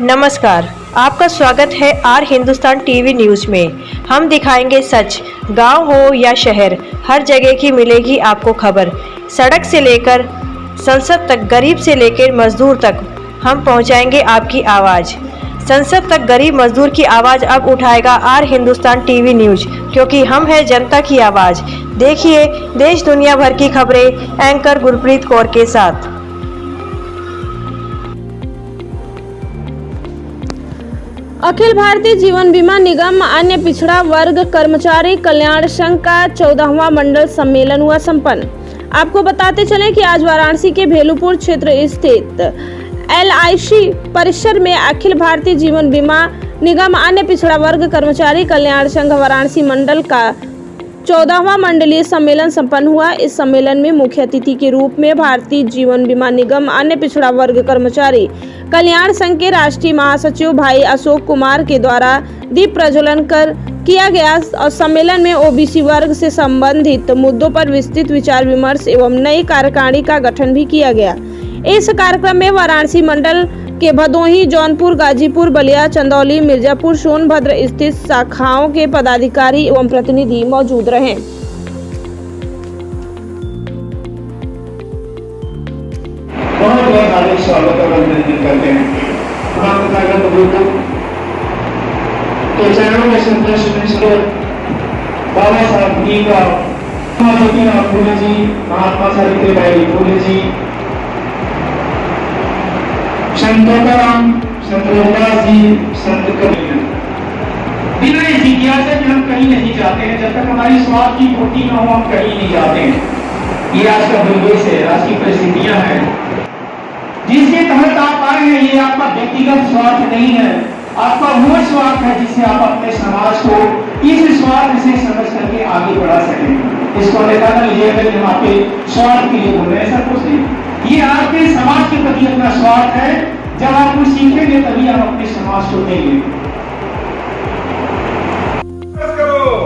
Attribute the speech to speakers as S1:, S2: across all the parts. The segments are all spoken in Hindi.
S1: नमस्कार, आपका स्वागत है आर हिंदुस्तान टीवी न्यूज़ में। हम दिखाएंगे सच। गांव हो या शहर, हर जगह की मिलेगी आपको खबर। सड़क से लेकर संसद तक, गरीब से लेकर मजदूर तक, हम पहुंचाएंगे आपकी आवाज़। संसद तक गरीब मजदूर की आवाज़ अब उठाएगा आर हिंदुस्तान टीवी न्यूज़, क्योंकि हम है जनता की आवाज़। देखिए देश दुनिया भर की खबरें एंकर गुरप्रीत कौर के साथ।
S2: अखिल भारतीय जीवन बीमा निगम अन्य पिछड़ा वर्ग कर्मचारी कल्याण संघ का 14वां मंडल सम्मेलन हुआ संपन्न। आपको बताते चलें कि आज वाराणसी के भेलूपुर क्षेत्र स्थित LIC परिसर में अखिल भारतीय जीवन बीमा निगम अन्य पिछड़ा वर्ग कर्मचारी कल्याण संघ वाराणसी मंडल का 14वां मंडलीय सम्मेलन संपन्न हुआ। इस सम्मेलन में मुख्य अतिथि के रूप में भारतीय जीवन बीमा निगम अन्य पिछड़ा वर्ग कर्मचारी कल्याण संघ के राष्ट्रीय महासचिव भाई अशोक कुमार के द्वारा दीप प्रज्वलन कर किया गया और सम्मेलन में OBC वर्ग से संबंधित मुद्दों पर विस्तृत विचार विमर्श एवं नई कार्यकारिणी का गठन भी किया गया। इस कार्यक्रम में वाराणसी मंडल के भदोही, जौनपुर, गाजीपुर, बलिया, चंदौली, मिर्जापुर, सोनभद्र स्थित शाखाओं के पदाधिकारी एवं प्रतिनिधि मौजूद रहे।
S3: बहुत बहुत हार्दिक स्वागत और अभिनंदन करते हैं। तो चरणों में संतोष बाबा साहब भीमराव फूले जी, महात्मा सावित्रीबाई फूले जी, संत तुकाराम, संत रविदास जी, संत कबीर। बिना इस जिज्ञासा कि हम कहीं नहीं जाते हैं, जब तक हमारी स्वार्थ की पूर्ति न हो हम कहीं नहीं जाते हैं। ये आज का दुर्देश है, आज की परिस्थितियां हैं जिसके तहत आप आए हैं। ये आपका व्यक्तिगत स्वार्थ नहीं है, आपका वो स्वार्थ है जिससे आप अपने समाज को इस स्वार्थ से समझ करके आगे बढ़ा सकें। इसको नेता न लीजिएगा कि हम आपके स्वार्थ के लिए बोल रहे हैं, ऐसा कुछ नहीं। ये आपके समाज के प्रति अपना स्वार्थ है। जब आप कुछ सीखेंगे तभी आप अपने समाज को देंगे।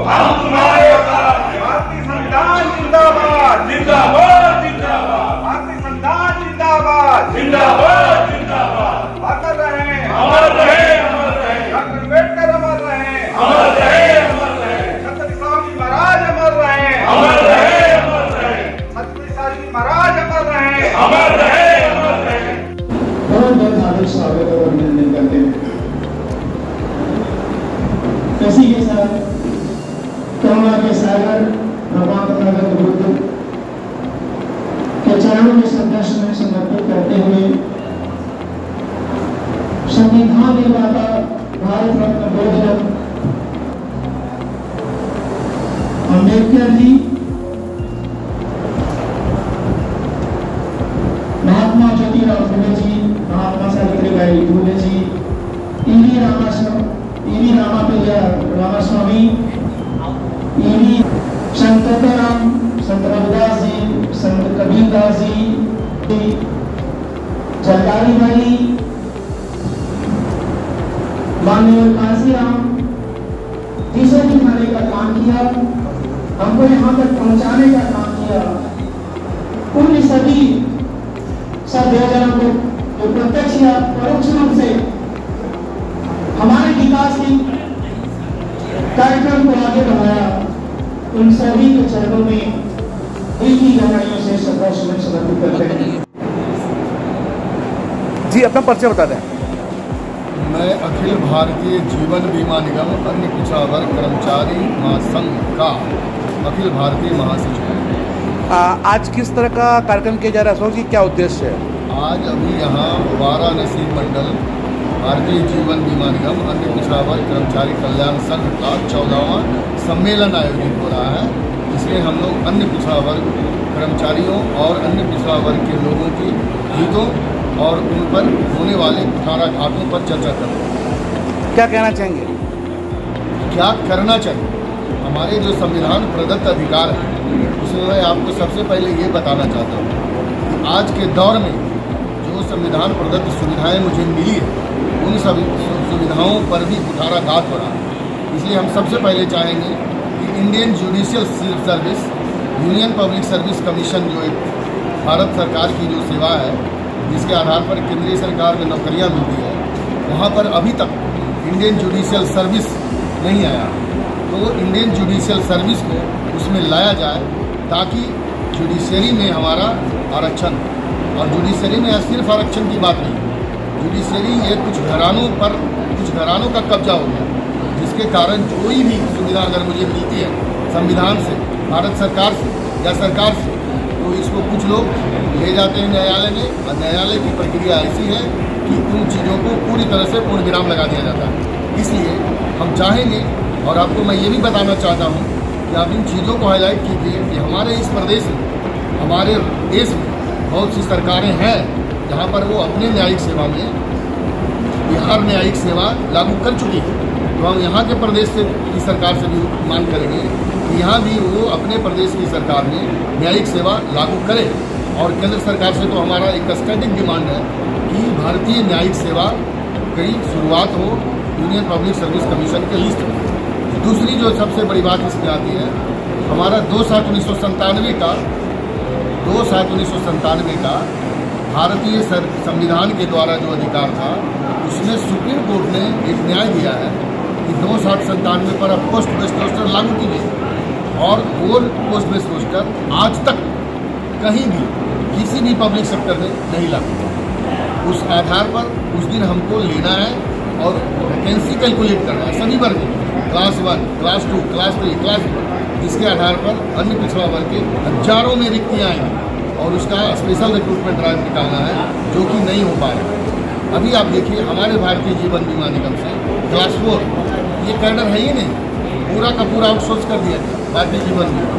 S4: हम तुम्हारे साथ हैं। भारतीय संविधान जिंदाबाद जिंदाबाद जिंदाबाद। भारतीय संविधान जिंदाबाद जिंदाबाद जिंदाबाद। अमर रहे अमर रहे अमर रहे। डॉक्टर अम्बेडकर अमर रहे अमर रहे अमर रहे। छत्रपति शिवाजी महाराज अमर रहे अमर रहे अमर रहे। छत्रपति शिवाजी महाराज अमर रहे अमर रहे अमर रहे।
S3: बहुत बहुत हार्दिक स्वागत और अभिनंदन करते हैं। इसी के साथ करुणा के सागर भगवान तथागत बुद्ध के चरणों में श्रद्धासुमन समर्पित करते हुए संविधान निर्माता भारत रत्न भोजन अम्बेडकर जी, महात्मा ज्योतिराव फुले जी, महात्मा सावित्रीबाई फुले जी, E.V. रामास्वामी, संत तुकाराम, संत रविदास जी, संत कबीरदास जी, जरदारी भाई, माननीय कांसीराम, जिसे दिखाने का काम किया, हमको यहाँ तक पहुँचाने का काम किया, उन सभी सभ्यजनों को जो प्रत्यक्ष या परोक्ष रूप से हमारे विकास की कार्यक्रम को आगे बढ़ाया, उन सभी के चरणों में दिल की गहराइयों से श्रद्धासुमन समर्पित करते हैं।
S5: जी, अपना परिचय बता दें।
S6: मैं अखिल भारतीय जीवन बीमा निगम अन्य पिछड़ा वर्ग कर्मचारी महासंघ का अखिल भारतीय महासचिव हूँ।
S5: आज किस तरह का कार्यक्रम किया जा रहा है, अशोक जी, क्या उद्देश्य है?
S6: आज अभी यहाँ वाराणसी मंडल भारतीय जीवन बीमा निगम अन्य पिछड़ा वर्ग कर्मचारी कल्याण संघ का 14वां सम्मेलन आयोजित हो रहा है। इसमें हम लोग अन्य पिछड़ा वर्ग कर्मचारियों और अन्य पिछड़ा वर्ग के लोगों की हितों और उन पर होने वाले कुठाराघातों पर चर्चा करते हैं।
S5: क्या कहना चाहेंगे?
S6: क्या करना चाहिए? हमारे जो संविधान प्रदत्त अधिकार है उसमें मैं आपको सबसे पहले ये बताना चाहता हूँ कि आज के दौर में जो संविधान प्रदत्त सुविधाएं मुझे मिली है उन सभी सुविधाओं पर भी कुठाराघात हो रहा है। इसलिए हम सबसे पहले चाहेंगे कि Indian judicial service, union public service commission जो एक भारत सरकार की जो सेवा है जिसके आधार पर केंद्रीय सरकार में नौकरियां मिलती है, वहाँ पर अभी तक इंडियन जुडिशियल सर्विस नहीं आया। तो इंडियन जुडिशियल सर्विस को उसमें लाया जाए ताकि जुडिशरी में हमारा आरक्षण, और जुडिशरी में सिर्फ आरक्षण की बात नहीं, जुडिशरी ये कुछ घरानों का कब्जा हो गया, जिसके कारण कोई भी सुविधा अगर मुझे मिलती है संविधान से, भारत सरकार से या सरकार से, तो इसको कुछ लोग ले जाते हैं न्यायालय में, और न्यायालय की प्रक्रिया ऐसी है कि उन चीज़ों को पूरी तरह से पूर्ण विराम लगा दिया जाता है। इसलिए हम चाहेंगे, और आपको मैं ये भी बताना चाहता हूँ कि आप इन चीज़ों को हाईलाइट कीजिए कि हमारे इस प्रदेश में, हमारे देश में बहुत सी सरकारें हैं जहाँ पर वो अपने न्यायिक सेवा में बिहार न्यायिक सेवा लागू कर चुकी है। तो हम यहाँ के प्रदेश से की सरकार से भी मांग करेंगे कि यहाँ भी वो अपने प्रदेश की सरकार में न्यायिक सेवा लागू करे। और केंद्र सरकार से तो हमारा एक स्टैटिक डिमांड है कि भारतीय न्यायिक सेवा की शुरुआत हो यूनियन पब्लिक सर्विस कमीशन के लिस्ट में। दूसरी जो सबसे बड़ी बात इसमें आती है, हमारा 2/7/1997 का भारतीय संविधान के द्वारा जो अधिकार था, उसमें सुप्रीम कोर्ट ने एक न्याय दिया है कि 2/7/97 पर अब पोस्ट बेस्ड रोस्टर लागू की गई, और वो पोस्ट बेस्ड रोस्टर आज तक कहीं भी किसी भी पब्लिक सेक्टर में नहीं लागू हुआ। उस आधार पर उस दिन हमको लेना है और वैकेंसी कैलकुलेट करना है सभी वर्ग, क्लास 1, क्लास 2, क्लास 3, क्लास 4, जिसके आधार पर अन्य पिछड़ा वर्ग के हजारों में रिक्तियाँ आएंगी, और उसका स्पेशल रिक्रूटमेंट ड्राइव निकालना है, जो कि नहीं हो पा रहा है। अभी आप देखिए हमारे भारतीय जीवन बीमा निगम से क्लास 4 ये कैडर है ही नहीं, पूरा का पूरा आउटसोर्स कर दिया गया भारतीय जीवन बीमा।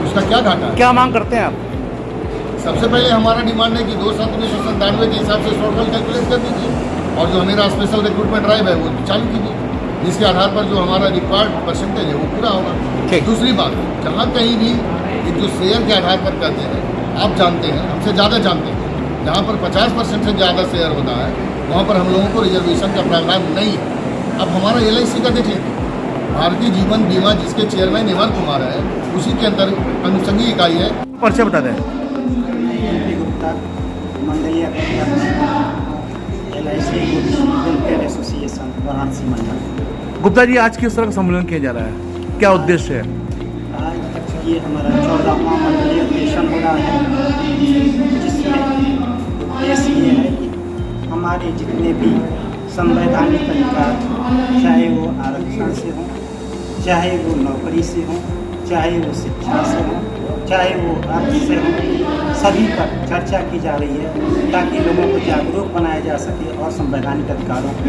S6: उसका क्या घाटा है?
S5: क्या मांग करते हैं आप?
S6: सबसे पहले हमारा डिमांड है कि 2/7/1997 के हिसाब से शॉर्टफॉल कैलकुलेट कर दीजिए, और जो मेरा स्पेशल रिक्रूटमेंट ड्राइव है वो चालू कीजिए, जिसके आधार पर जो हमारा रिक्वायर्ड परसेंटेज है वो पूरा होगा। दूसरी बात, जहाँ कहीं भी ये जो शेयर के आधार पर करते हैं, आप जानते हैं, हमसे ज़्यादा जानते हैं, जहाँ पर 50% से ज़्यादा शेयर होता है वहाँ पर हम लोगों को रिजर्वेशन का प्रावधान नहीं है। अब हमारा LIC का देख लीजिए, भारतीय जीवन बीमा जिसके चेयरमैन हेमंत कुमार है, उसी के अंदर अनुषंगी इकाई है।
S5: परिचय बता दें।
S7: मंडलीय LIC वेलफेयर एसोसिएशन वाराणसी मंडल।
S5: गुप्ता जी, आज किस तरह का सम्मेलन किया जा रहा है, क्या उद्देश्य है?
S7: आज ये हमारा 14वां मंडलीय अधिवेशन हो रहा है, जिसमें उद्देश्य ये है कि हमारे जितने भी संवैधानिक अधिकार, चाहे वो आरक्षण से हों, चाहे वो नौकरी से हों, चाहे वो शिक्षा से हों, चाहे वो अर्थ से हों, सभी पर चर्चा की जा रही है, ताकि लोगों को जागरूक बनाया जा सके और संवैधानिक अधिकारों को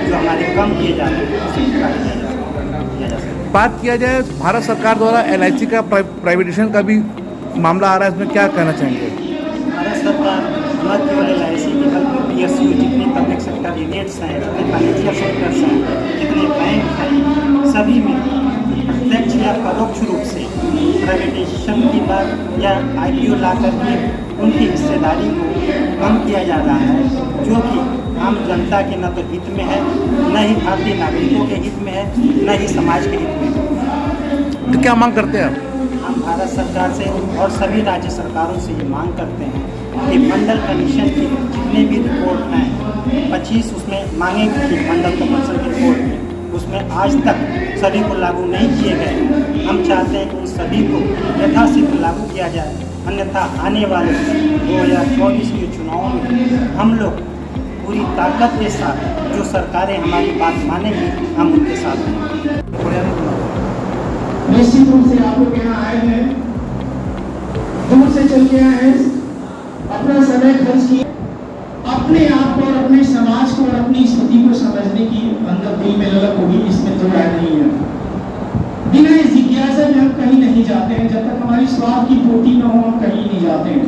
S7: जो हमारे कम किए जा रहे हैं उसे किया जा सके।
S5: बात किया जाए भारत सरकार द्वारा LIC का प्राइवेटाइजेशन का भी मामला आ रहा है, इसमें क्या कहना चाहेंगे?
S7: भारत सरकार न केवल LIC की बल्कि PSU जितने पब्लिक सेक्टर यूनिट्स हैं, जितने फाइनेंशियल सेक्टर्स हैं, जितने बैंक हैं, सभी में प्रत्यक्ष या परोक्ष रूप से प्राइवेटाइजेशन की बात या IPO ला करके उनकी हिस्सेदारी को कम किया जा रहा है, जो कि आम जनता के न तो हित में है, न ही भारतीय नागरिकों के हित में है, न ही समाज के हित में है।
S5: तो क्या मांग करते हैं आप?
S7: हम भारत सरकार से और सभी राज्य सरकारों से ये मांग करते हैं कि मंडल कमीशन की जितने भी रिपोर्ट हैं, 25 उसमें मांगे थी मंडल कमीशन की रिपोर्ट में, उसमें आज तक सभी को लागू नहीं किए गए। हम चाहते हैं कि उन सभी को यथाशीघ्र लागू किया जाए, अन्यथा आने वाले 2024 के चुनावों में हम लोग पूरी ताकत के साथ जो सरकारें हमारी बात मानेंगी, हम उनके साथ हैं।
S3: निश्चित रूप से आप लोग यहाँ आए हैं, दूर से चल के आए हैं, अपना समय खर्च किया, अपने आप को और अपने समाज को और अपनी स्थिति को समझने की अंदर दिल में ललक होगी, इसमें तो राय नहीं है। बिना इस जिज्ञासा में हम कहीं नहीं जाते हैं, जब तक हमारी स्वार्थ की पूर्ति न हो हम कहीं नहीं जाते हैं।